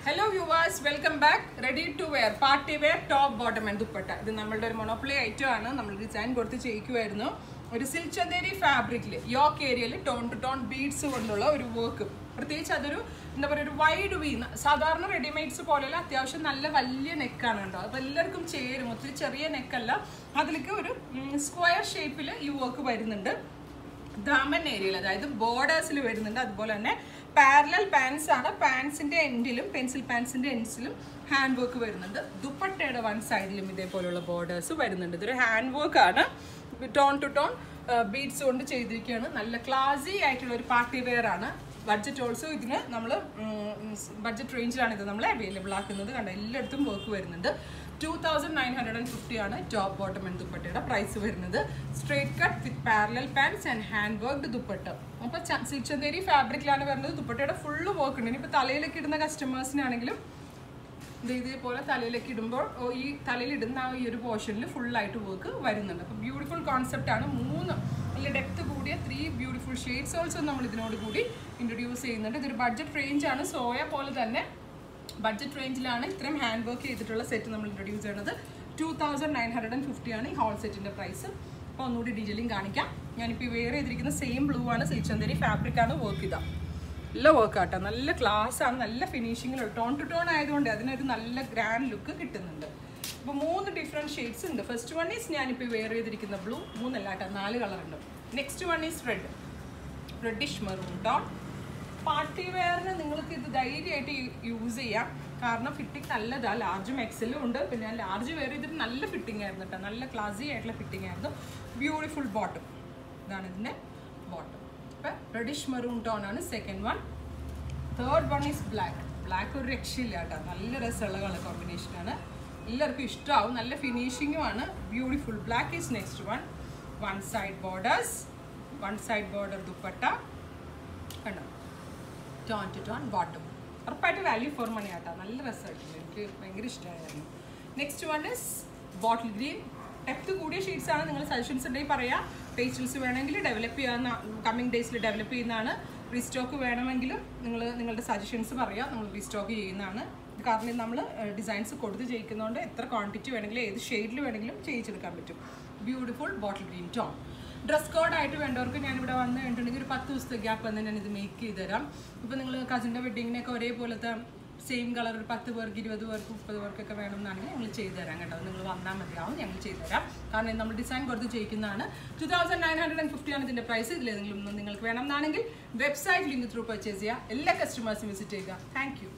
Hello viewers, welcome back. Ready to wear party wear top bottom and dupatta. This is our monopoly item. We design a silk chanderi fabric yoke area tone to tone beads work. പ്രത്യേകിച്ച് അതൊരു എന്താ പറയുക ഒരു wide വീ സാധാരണ readymades പോലെയല്ല അത്യാവശ്യം നല്ല വലിയ നെക്കാണ് കേട്ടോ. അപ്പോൾ എല്ലാവർക്കും ചേരും. ഒത്തിരി ചെറിയ നെക്കല്ല. അതിലേക്ക് ഒരു സ്ക്വയർ ഷേപ്പിൽ ഈ വർക്ക് വരുന്നുണ്ട്. ദാമൻ ഏരിയയിൽ അതായത് ബോർഡേഴ്സിൽ വരുന്നുണ്ട്. അതുപോലെ തന്നെ പാരലൽ പാൻസ് ആണ്. പാൻസിൻ്റെ എൻഡിലും പെൻസിൽ പാൻസിൻ്റെ എൻഡ്സിലും ഹാൻഡ് വർക്ക് വരുന്നുണ്ട്. ദുപ്പട്ടയുടെ വൺ സൈഡിലും ഇതേപോലെയുള്ള ബോർഡേഴ്സ് വരുന്നുണ്ട്. ഇതൊരു ഹാൻഡ് വർക്ക് ആണ്. ടോൺ ടു ടോൺ ബീഡ്സ് കൊണ്ട് ചെയ്തിരിക്കുകയാണ്. നല്ല ക്ലാസി ആയിട്ടുള്ള ഒരു പാർട്ടി വെയർ ആണ്. ബഡ്ജറ്റ് ഓൾസോ ഇതിന് നമ്മൾ ബഡ്ജറ്റ് റേഞ്ചിലാണ് ഇത് നമ്മൾ അവൈലബിൾ ആക്കുന്നത്. കണ്ട എല്ലായിടത്തും വർക്ക് വരുന്നുണ്ട്. 2950 ആണ് ടോപ്പ് ബോട്ടം ആൻഡ് ദുപ്പട്ടയുടെ പ്രൈസ് വരുന്നത്. Straight cut with parallel pants and hand worked dupatta. അപ്പോൾ സിൽക്ക് ചന്തേരി ഫാബ്രിക്കിലാണ് വരുന്നത്. ദുപ്പട്ടയുടെ ഫുള്ള് വർക്ക് ഉണ്ട്. ഇനിയിപ്പോൾ തലയിലൊക്കെ ഇടുന്ന കസ്റ്റമേഴ്സിനാണെങ്കിലും ഇതേപോലെ തലയിലേക്ക് ഇടുമ്പോൾ ഈ തലയിലിടുന്ന ഈ ഒരു പോർഷനിൽ ഫുള്ളായിട്ട് വർക്ക് വരുന്നുണ്ട്. അപ്പോൾ ബ്യൂട്ടിഫുൾ കോൺസെപ്റ്റാണ്. 3 നല്ല ഡെപ്ത് കൂടിയ 3 ബ്യൂട്ടിഫുൾ ഷെയ്ഡ്സ് ഓൾസോ നമ്മൾ ഇതിനോട് കൂടി ഇൻട്രൊഡ്യൂസ് ചെയ്യുന്നുണ്ട്. ഇതൊരു ബഡ്ജറ്റ് റേഞ്ചാണ്. സോയ പോലെ തന്നെ ബഡ്ജറ്റ് റേഞ്ചിലാണ് ഇത്രയും ഹാൻഡ് വർക്ക് ചെയ്തിട്ടുള്ള സെറ്റ് നമ്മൾ ഇൻട്രൊഡ്യൂസ് ചെയ്യുന്നത്. 2950 ആണ് ഈ ഹോൾ സെറ്റിൻ്റെ പ്രൈസ്. അപ്പോൾ ഒന്നുകൂടി ഡീറ്റെയിലിംഗ് കാണിക്കാം. ഞാനിപ്പോൾ വെയർ ചെയ്തിരിക്കുന്ന സെയിം ബ്ലൂ ആണ്. സിൽക്ക് ചന്തേരി ഫാബ്രിക്കാണ് വർക്ക് ചെയ്താൽ നല്ല വർക്ക് ആട്ടോ. നല്ല ക്ലാസ് ആണ്. നല്ല ഫിനിഷിങ്ങിലുള്ള ടോൺ ടു ടോൺ ആയതുകൊണ്ട് അതിനൊരു നല്ല ഗ്രാൻഡ് ലുക്ക് കിട്ടുന്നുണ്ട്. അപ്പോൾ 3 ഡിഫറെൻറ്റ് ഷെയ്ഡ്സ് ഉണ്ട്. ഫസ്റ്റ് വൺ ഈസ് ഞാനിപ്പോൾ വെയർ ചെയ്തിരിക്കുന്ന ബ്ലൂ. 3 അല്ല കേട്ടോ, 4 കളറുണ്ട്. Next one is reddish maroon tone. Party വെയറിന് നിങ്ങൾക്ക് ഇത് ധൈര്യമായിട്ട് യൂസ് ചെയ്യാം. കാരണം ഫിറ്റിംഗ് നല്ലതാണ്. ലാർജും എക്സലും ഉണ്ട്. പിന്നെ ഞാൻ ലാർജ് വെയർ ചെയ്തിട്ട് നല്ല ഫിറ്റിംഗ് ആയിരുന്നു കേട്ടോ. നല്ല ക്ലാസി ആയിട്ടുള്ള ഫിറ്റിംഗ് ആയിരുന്നു. Beautiful bottom. ഇതാണ് ഇതിൻ്റെ ബോട്ടം. അപ്പോൾ റെഡിഷ് മെറൂൺ ടോൺ ആണ് second one. Third one is black. Black ഒരു രക്ഷയില്ല കേട്ടോ. നല്ല രസമുള്ള കളർ കോമ്പിനേഷനാണ്. എല്ലാവർക്കും ഇഷ്ടമാവും. നല്ല ഫിനിഷിങ്ങും ആണ്. Beautiful black is next one. One side borders, one side border dupatta കണ്ടോ. Tone to tone bottom. ഉറപ്പായിട്ട് വാല്യൂ ഫോർ മണി ആട്ടോ. നല്ല രസമായിട്ടുണ്ട്. എനിക്ക് ഭയങ്കര ഇഷ്ടമായിരുന്നു. Next one is bottle green. Depth കൂടിയ ഷീറ്റ്സ് ആണ്. നിങ്ങൾ സജഷൻസ് ഉണ്ടെങ്കിൽ പറയാം. പേസ്റ്റൽസ് വേണമെങ്കിൽ ഡെവലപ്പ് ചെയ്യാവുന്ന കമ്മിങ് ഡേയ്സിൽ ഡെവലപ്പ് ചെയ്യുന്നതാണ്. റീസ്റ്റോക്ക് വേണമെങ്കിലും നിങ്ങളുടെ സജഷൻസ് പറയാം. നമ്മൾ റീസ്റ്റോക്ക് ചെയ്യുന്നതാണ്. കാരണം നമ്മൾ ഡിസൈൻസ് കൊടുത്ത് ചെയ്യിക്കുന്നതുകൊണ്ട് എത്ര ക്വാണ്ടിറ്റി വേണമെങ്കിലും ഏത് ഷെയ്ഡിൽ വേണമെങ്കിലും ചെയ്യിച്ചെടുക്കാൻ പറ്റും. Beautiful bottle green tone. Dress കോഡായിട്ട് വേണ്ടവർക്ക് ഞാനിവിടെ വന്ന് കഴിഞ്ഞിട്ടുണ്ടെങ്കിൽ ഒരു 10 ദിവസത്തെ ഗ്യാപ്പ് വന്ന് ഞാൻ ഇത് മേക്ക് ചെയ്ത് തരാം. ഇപ്പോൾ നിങ്ങൾ കസിൻ്റെ വെഡ്ഡിങ്ങിനൊക്കെ ഒരേപോലത്തെ സെയിം കളർ ഒരു 10 പേർക്ക് 20 പേർക്ക് 30 പേർക്കൊക്കെ വേണമെന്നാണെങ്കിൽ ഞങ്ങൾ ചെയ്തു തരാം കേട്ടോ. നിങ്ങൾ വന്നാൽ മതിയാവും. ഞങ്ങൾ ചെയ്തു തരാം. കാരണം നമ്മൾ ഡിസൈൻ കൊടുത്ത് ചെയ്യിക്കുന്നതാണ്. 2950 ആണ് ഇതിൻ്റെ പ്രൈസ്. ഇതിലേതെങ്കിലും നിങ്ങൾക്ക് വേണമെന്നാണെങ്കിൽ വെബ്സൈറ്റ് ലിങ്ക് ത്രൂ പർച്ചേസ് ചെയ്യുക. എല്ലാ കസ്റ്റമേഴ്സും വിസിറ്റ് ചെയ്യുക. Thank you.